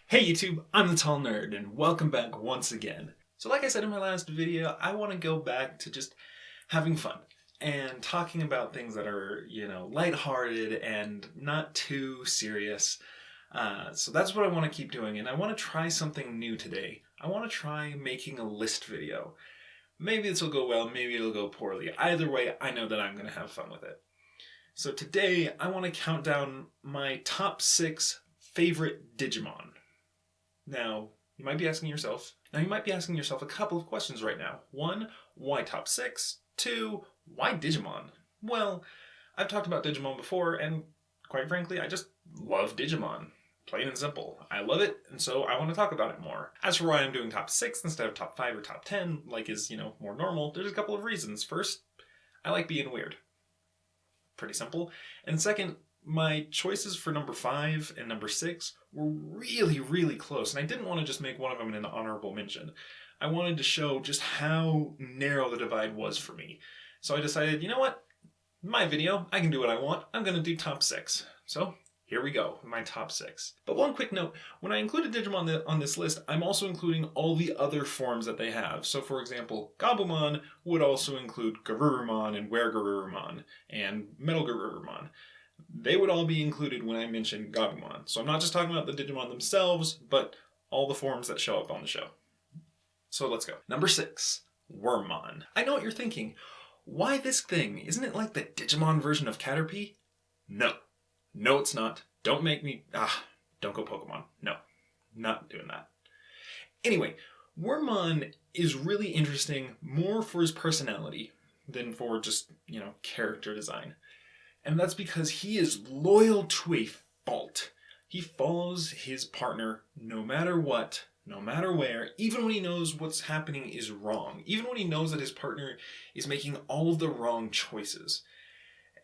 Hey YouTube, I'm the Tall Nerd, and welcome back once again. So like I said in my last video, I want to go back to just having fun and talking about things that are, lighthearted and not too serious. So that's what I want to keep doing, and I want to try something new today. I want to try making a list video. Maybe this will go well, maybe it'll go poorly. Either way, I know that I'm going to have fun with it. So today, I want to count down my top 6 favorite Digimon. Now, you might be asking yourself a couple of questions right now. One, why top 6? Two, why Digimon? Well, I've talked about Digimon before, and quite frankly, I just love Digimon. Plain and simple. I love it, and so I want to talk about it more. As for why I'm doing top 6 instead of top 5 or top 10, like is, more normal, there's a couple of reasons. First, I like being weird. Pretty simple. And second, my choices for number 5 and number 6 were really, really close, and I didn't want to just make one of them an honorable mention. I wanted to show just how narrow the divide was for me. So I decided, you know what? My video, I can do what I want. I'm going to do top 6. So here we go, my top 6. But one quick note, when I included Digimon on this list, I'm also including all the other forms that they have. So for example, Gabumon would also include Garurumon and Weregarurumon and Metal Garurumon. They would all be included when I mention Gabumon. So I'm not just talking about the Digimon themselves, but all the forms that show up on the show. So let's go. Number 6, Wormon. I know what you're thinking. Why this thing? Isn't it like the Digimon version of Caterpie? No. No, it's not. Don't make me... don't go Pokemon. No. Not doing that. Anyway, Wormon is really interesting more for his personality than for just, character design. And that's because he is loyal to a fault. He follows his partner no matter what, no matter where, even when he knows what's happening is wrong. Even when he knows that his partner is making all of the wrong choices.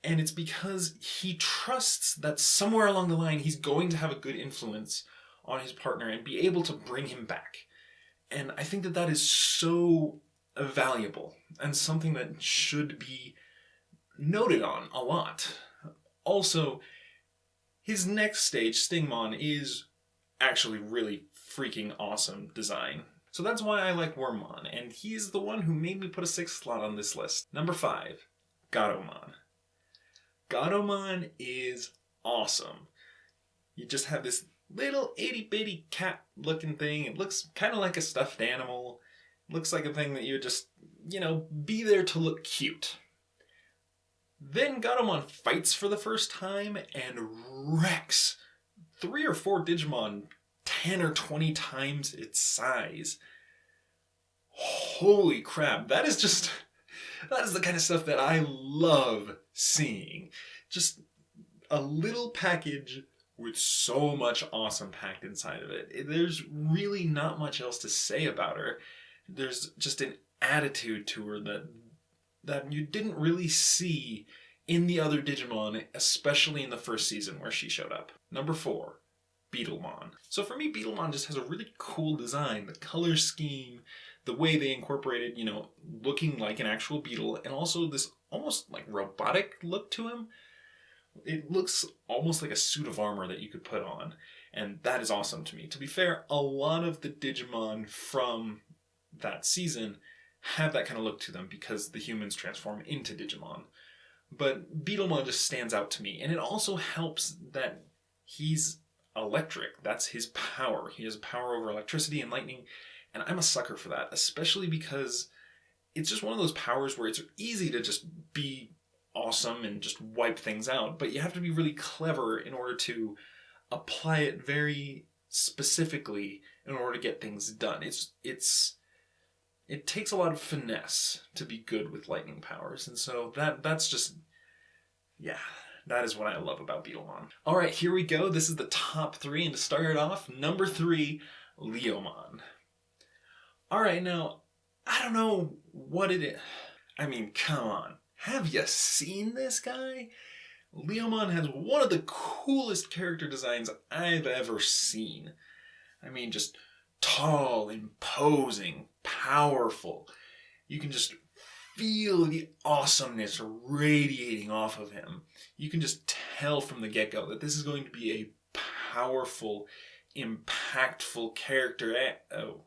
And it's because he trusts that somewhere along the line he's going to have a good influence on his partner and be able to bring him back. And I think that that is so valuable and something that should be noted on a lot. Also, his next stage, Stingmon, is actually really freaking awesome design. So that's why I like Wormon, and he's the one who made me put a 6th slot on this list. Number 5, Gatomon. Gatomon is awesome. You just have this little itty-bitty cat-looking thing. It looks kind of like a stuffed animal. It looks like a thing that you would just, be there to look cute. Then Gatomon fights for the first time and wrecks 3 or 4 Digimon 10 or 20 times its size. Holy crap, that is the kind of stuff that I love seeing. Just a little package with so much awesome packed inside of it. There's really not much else to say about her. There's just an attitude to her that you didn't really see in the other Digimon, especially in the first season where she showed up. Number 4, Beetlemon. So for me, Beetlemon just has a really cool design. The color scheme, the way they incorporated, looking like an actual beetle, and also this almost like robotic look to him. It looks almost like a suit of armor that you could put on, and that is awesome to me. To be fair, a lot of the Digimon from that season have that kind of look to them because the humans transform into Digimon. But Beetlemon just stands out to me, and it also helps that he's electric. That's his power. He has power over electricity and lightning, and I'm a sucker for that, especially because it's just one of those powers where it's easy to just be awesome and just wipe things out, but you have to be really clever in order to apply it very specifically in order to get things done. It takes a lot of finesse to be good with lightning powers, and so that's just, yeah, that is what I love about Beetlemon. Alright, here we go. This is the top 3, and to start it off, number 3, Leomon. Alright, now, I don't know what it is. I mean, come on. Have you seen this guy? Leomon has one of the coolest character designs I've ever seen. I mean, just tall, imposing, powerful. You can just feel the awesomeness radiating off of him. You can just tell from the get-go that this is going to be a powerful impactful character. Oh,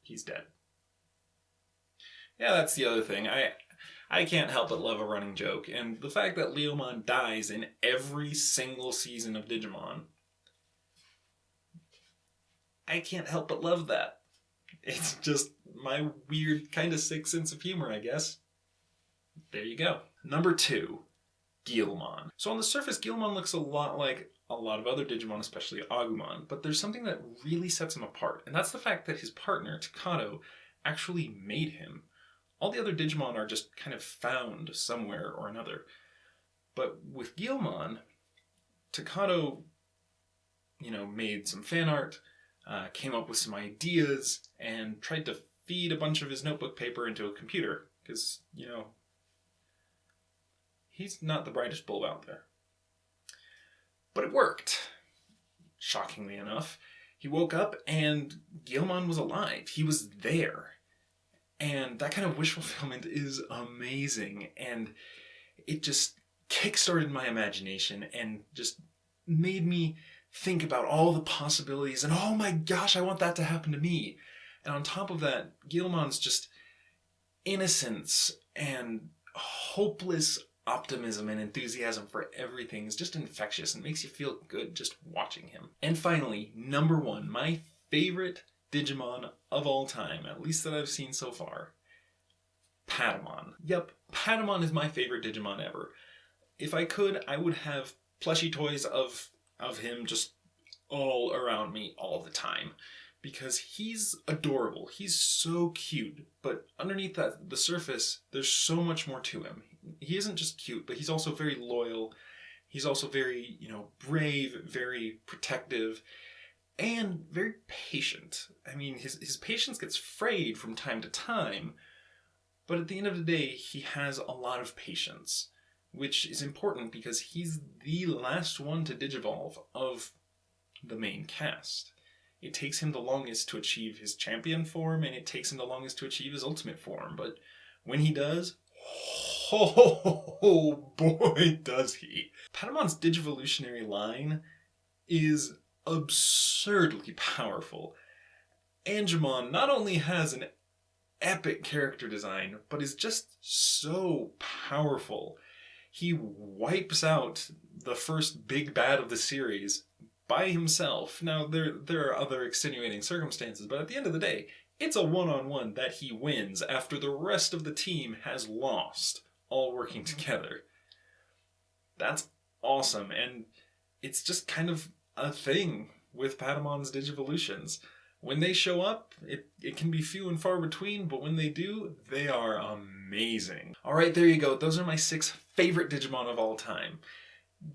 he's dead. Yeah, that's the other thing. I can't help but love a running joke, and the fact that Leomon dies in every single season of Digimon, I can't help but love that. It's just my weird, kind of sick sense of humor, I guess. There you go. Number 2, Gillman. So on the surface, Gillman looks a lot like a lot of other Digimon, especially Agumon, but there's something that really sets him apart, and that's the fact that his partner, Takato, actually made him. All the other Digimon are just kind of found somewhere or another. But with Gillman, Takato, made some fan art, came up with some ideas, and tried to feed a bunch of his notebook paper into a computer. Because, he's not the brightest bulb out there. But it worked. Shockingly enough, he woke up and Gillman was alive. He was there. And that kind of wish fulfillment is amazing. And it just kickstarted my imagination and just made me think about all the possibilities. And oh my gosh, I want that to happen to me. And on top of that, Gillman's just innocence and hopeless optimism and enthusiasm for everything is just infectious and makes you feel good just watching him. And finally, number 1, my favorite Digimon of all time, at least that I've seen so far, Patamon. Yep, Patamon is my favorite Digimon ever. If I could, I would have plushie toys of him just all around me all the time. Because he's adorable. He's so cute. But underneath the surface, there's so much more to him. He isn't just cute, but he's also very loyal. He's also very, brave, very protective, and very patient. I mean, his patience gets frayed from time to time, but at the end of the day, he has a lot of patience, which is important because he's the last one to digivolve of the main cast. It takes him the longest to achieve his champion form, and it takes him the longest to achieve his ultimate form, but when he does, oh boy does he. Patamon's Digivolutionary line is absurdly powerful. Angemon not only has an epic character design, but is just so powerful. He wipes out the first big bad of the series by himself. Now, there are other extenuating circumstances, but at the end of the day, it's a one-on-one that he wins after the rest of the team has lost, all working together. That's awesome, and it's just kind of a thing with Patamon's Digivolutions. When they show up, it can be few and far between, but when they do, they are amazing. Alright, there you go. Those are my 6 favorite Digimon of all time.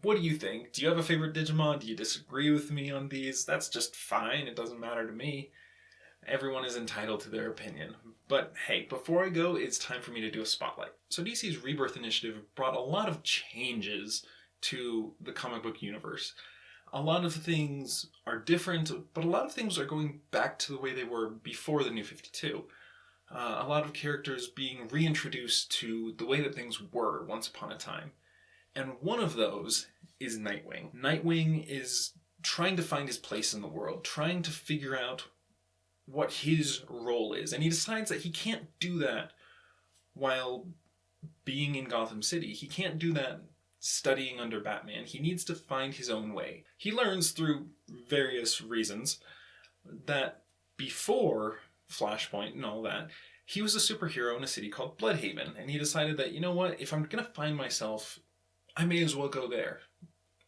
What do you think? Do you have a favorite Digimon? Do you disagree with me on these? That's just fine. It doesn't matter to me. Everyone is entitled to their opinion. But hey, before I go, it's time for me to do a spotlight. So DC's Rebirth Initiative brought a lot of changes to the comic book universe. A lot of things are different, but a lot of things are going back to the way they were before the New 52. A lot of characters being reintroduced to the way that things were once upon a time. And one of those is Nightwing. Nightwing is trying to find his place in the world, trying to figure out what his role is. And he decides that he can't do that while being in Gotham City. He can't do that studying under Batman. He needs to find his own way. He learns through various reasons that before Flashpoint and all that, he was a superhero in a city called Bludhaven. And he decided that, you know what, if I'm going to find myself, I may as well go there.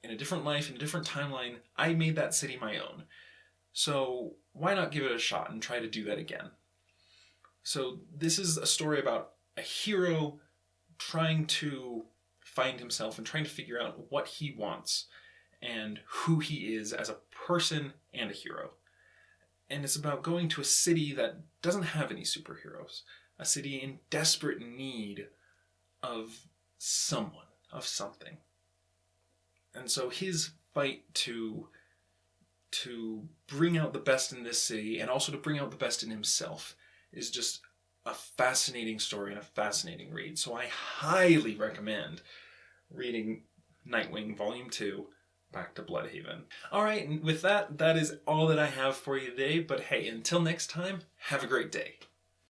In a different life, in a different timeline, I made that city my own. So why not give it a shot and try to do that again? So this is a story about a hero trying to find himself and trying to figure out what he wants and who he is as a person and a hero. And it's about going to a city that doesn't have any superheroes. A city in desperate need of someone, of something. And so his fight to bring out the best in this city and also to bring out the best in himself is just a fascinating story and a fascinating read. So I highly recommend reading Nightwing Volume 2 back to Bludhaven. Alright, and with that, that is all that I have for you today, but hey, until next time, have a great day.